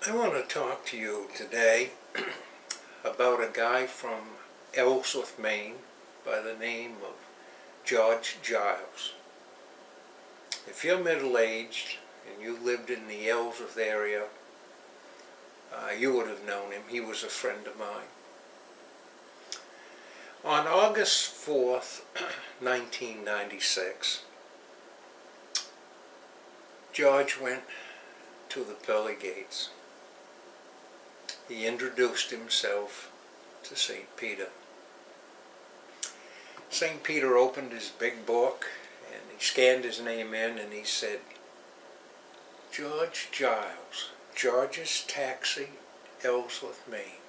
I want to talk to you today about a guy from Ellsworth, Maine by the name of Giles. If you're middle-aged and you lived in the Ellsworth area, you would have known him. He was a friend of mine. On August 4th, 1996, George went to the pearly gates. He introduced himself to St. Peter. St. Peter opened his big book and he scanned his name in and he said, "George Giles, George's Taxi, Ellsworth, Maine.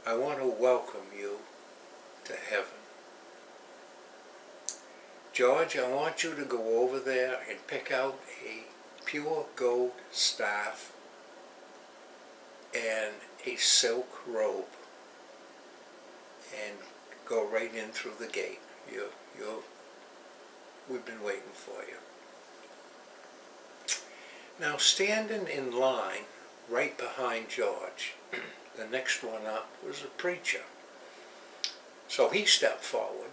I want to welcome you to heaven. George, I want you to go over there and pick out a pure gold staff and a silk robe and go right in through the gate. We've been waiting for you." Now, standing in line right behind George, the next one up was a preacher. So he stepped forward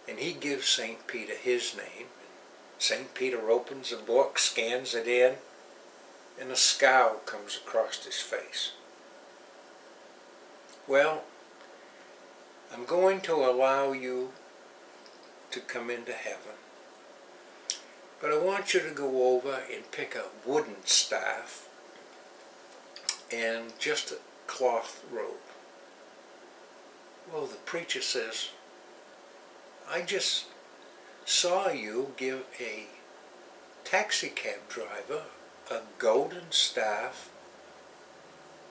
and he gives St. Peter his name. St. Peter opens the book, scans it in, and a scowl comes across his face. "Well, I'm going to allow you to come into heaven, but I want you to go over and pick a wooden staff and just a cloth robe." Well, the preacher says, "I just saw you give a taxi cab driver a golden staff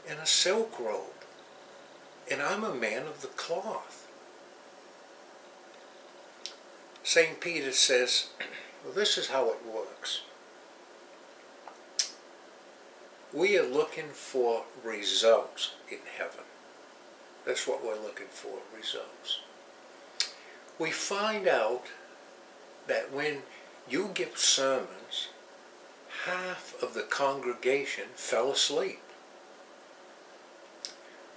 and a silk robe, and I'm a man of the cloth." St. Peter says, "Well, this is how it works. We are looking for results in heaven. That's what we're looking for, results. We find out that when you give sermons, half of the congregation fell asleep.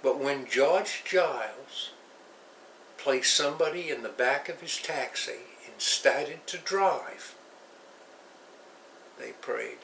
But when George Giles placed somebody in the back of his taxi and started to drive, they prayed."